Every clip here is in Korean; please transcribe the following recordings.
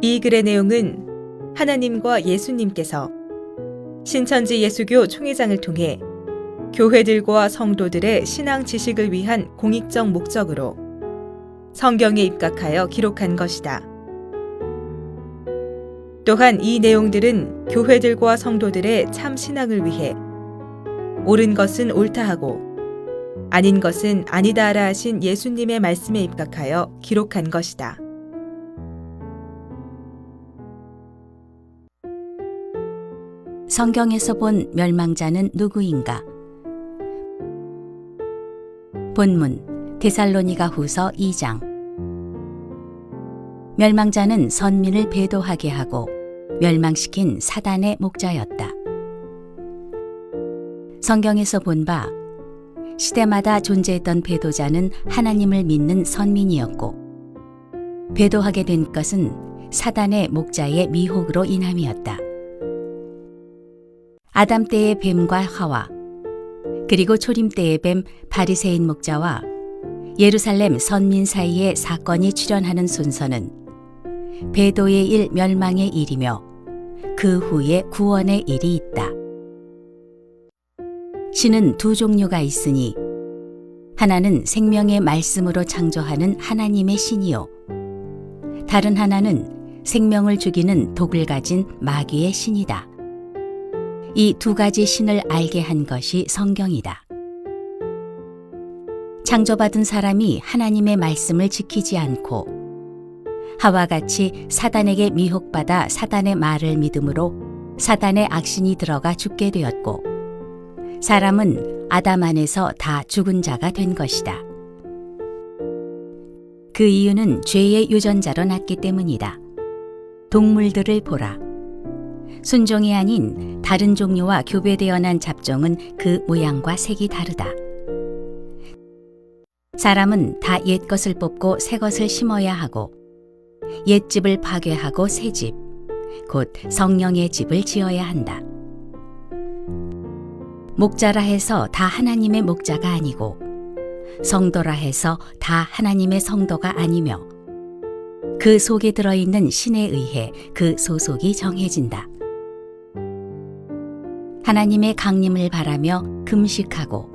이 글의 내용은 하나님과 예수님께서 신천지 예수교 총회장을 통해 교회들과 성도들의 신앙 지식을 위한 공익적 목적으로 성경에 입각하여 기록한 것이다. 또한 이 내용들은 교회들과 성도들의 참 신앙을 위해 옳은 것은 옳다 하고 아닌 것은 아니다라 하신 예수님의 말씀에 입각하여 기록한 것이다. 성경에서 본 멸망자는 누구인가? 본문 데살로니가 후서 2장. 멸망자는 선민을 배도하게 하고 멸망시킨 사단의 목자였다. 성경에서 본 바 시대마다 존재했던 배도자는 하나님을 믿는 선민이었고 배도하게 된 것은 사단의 목자의 미혹으로 인함이었다. 아담 때의 뱀과 하와 그리고 초림 때의 뱀 바리새인 목자와 예루살렘 선민 사이에 사건이 출현하는 순서는 배도의 일 멸망의 일이며 그 후에 구원의 일이 있다. 신은 두 종류가 있으니 하나는 생명의 말씀으로 창조하는 하나님의 신이요 다른 하나는 생명을 죽이는 독을 가진 마귀의 신이다. 이 두 가지 신을 알게 한 것이 성경이다. 창조받은 사람이 하나님의 말씀을 지키지 않고 하와 같이 사단에게 미혹받아 사단의 말을 믿음으로 사단의 악신이 들어가 죽게 되었고 사람은 아담 안에서 다 죽은 자가 된 것이다. 그 이유는 죄의 유전자로 났기 때문이다. 동물들을 보라. 순종이 아닌 다른 종류와 교배되어 난 잡종은 그 모양과 색이 다르다. 사람은 다 옛 것을 뽑고 새 것을 심어야 하고 옛 집을 파괴하고 새 집, 곧 성령의 집을 지어야 한다. 목자라 해서 다 하나님의 목자가 아니고 성도라 해서 다 하나님의 성도가 아니며 그 속에 들어있는 신에 의해 그 소속이 정해진다. 하나님의 강림을 바라며 금식하고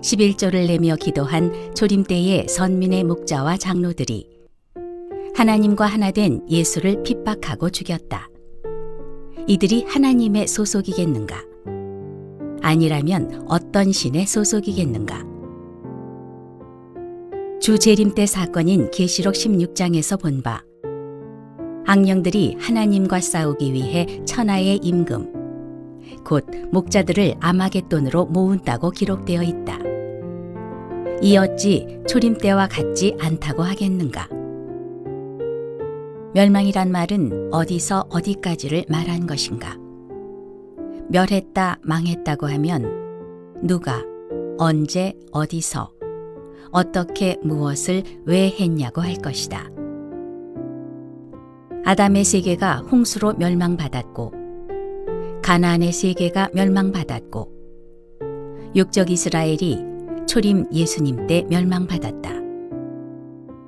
11조를 내며 기도한 초림 때의 선민의 목자와 장로들이 하나님과 하나 된 예수를 핍박하고 죽였다. 이들이 하나님의 소속이겠는가? 아니라면 어떤 신의 소속이겠는가? 주 재림 때 사건인 계시록 16장에서 본 바 악령들이 하나님과 싸우기 위해 천하의 임금 곧 목자들을 아마겟돈으로 모은다고 기록되어 있다. 이 어찌 초림 때와 같지 않다고 하겠는가? 멸망이란 말은 어디서 어디까지를 말한 것인가? 멸했다, 망했다고 하면 누가, 언제, 어디서, 어떻게, 무엇을 왜 했냐고 할 것이다. 아담의 세계가 홍수로 멸망받았고 가나안의 세계가 멸망받았고 육적 이스라엘이 초림 예수님 때 멸망받았다.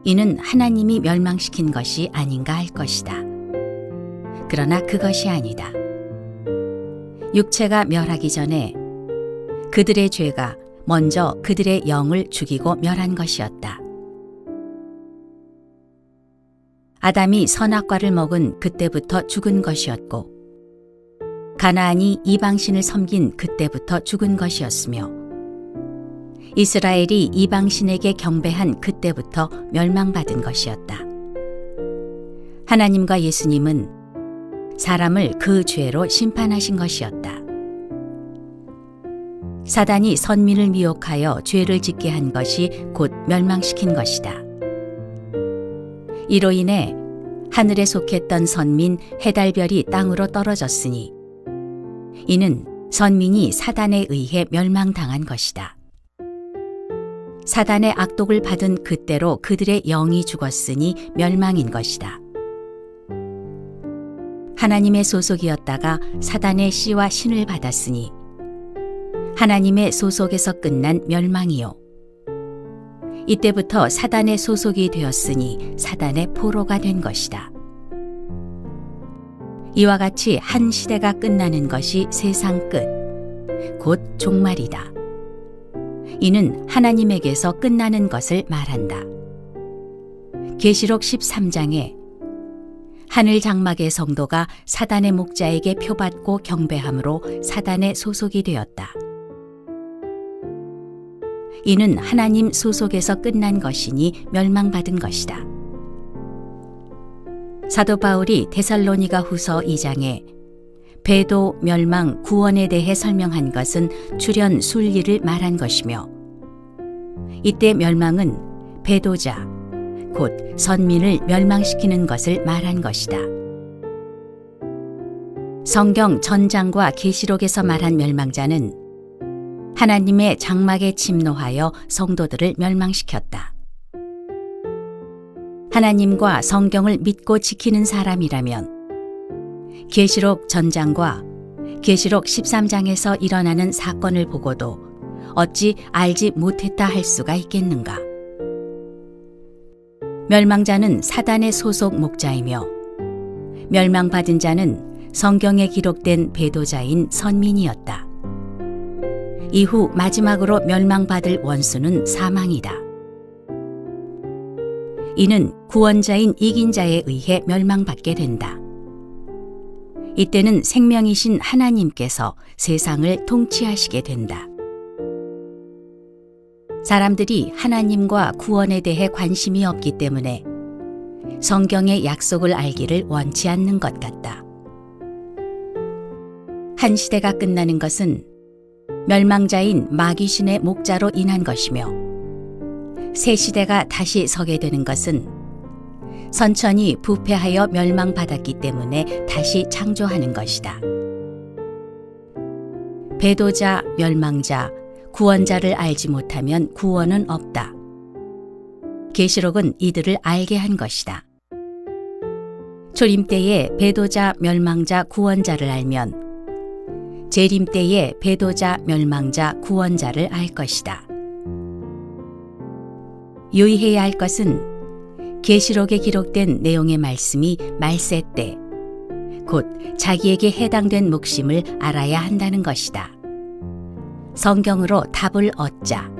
이는 하나님이 멸망시킨 것이 아닌가 할 것이다. 그러나 그것이 아니다. 육체가 멸하기 전에 그들의 죄가 먼저 그들의 영을 죽이고 멸한 것이었다. 아담이 선악과를 먹은 그때부터 죽은 것이었고 가나안이 이방신을 섬긴 그때부터 죽은 것이었으며 이스라엘이 이방신에게 경배한 그때부터 멸망받은 것이었다. 하나님과 예수님은 사람을 그 죄로 심판하신 것이었다. 사단이 선민을 미혹하여 죄를 짓게 한 것이 곧 멸망시킨 것이다. 이로 인해 하늘에 속했던 선민 해달별이 땅으로 떨어졌으니 이는 선민이 사단에 의해 멸망당한 것이다. 사단의 악독을 받은 그때로 그들의 영이 죽었으니 멸망인 것이다. 하나님의 소속이었다가 사단의 씨와 신을 받았으니 하나님의 소속에서 끝난 멸망이요. 이때부터 사단의 소속이 되었으니 사단의 포로가 된 것이다. 이와 같이 한 시대가 끝나는 것이 세상 끝, 곧 종말이다. 이는 하나님에게서 끝나는 것을 말한다. 계시록 13장에 하늘 장막의 성도가 사단의 목자에게 표받고 경배함으로 사단의 소속이 되었다. 이는 하나님 소속에서 끝난 것이니 멸망받은 것이다. 사도 바울이 데살로니가 후서 2장에 배도, 멸망, 구원에 대해 설명한 것은 출현 순리를 말한 것이며, 이때 멸망은 배도자, 곧 선민을 멸망시키는 것을 말한 것이다. 성경 전장과 계시록에서 말한 멸망자는 하나님의 장막에 침노하여 성도들을 멸망시켰다. 하나님과 성경을 믿고 지키는 사람이라면 계시록 전장과 계시록 13장에서 일어나는 사건을 보고도 어찌 알지 못했다 할 수가 있겠는가? 멸망자는 사단의 소속 목자이며 멸망받은 자는 성경에 기록된 배도자인 선민이었다. 이후 마지막으로 멸망받을 원수는 사망이다. 이는 구원자인 이긴 자에 의해 멸망받게 된다. 이때는 생명이신 하나님께서 세상을 통치하시게 된다. 사람들이 하나님과 구원에 대해 관심이 없기 때문에 성경의 약속을 알기를 원치 않는 것 같다. 한 시대가 끝나는 것은 멸망자인 마귀신의 목자로 인한 것이며, 새 시대가 다시 서게 되는 것은 선천이 부패하여 멸망받았기 때문에 다시 창조하는 것이다. 배도자, 멸망자, 구원자를 알지 못하면 구원은 없다. 계시록은 이들을 알게 한 것이다. 초림 때에 배도자, 멸망자, 구원자를 알면 재림 때에 배도자, 멸망자, 구원자를 알 것이다. 유의해야 할 것은 계시록에 기록된 내용의 말씀이 말세 때, 곧 자기에게 해당된 몫임을 알아야 한다는 것이다. 성경으로 답을 얻자.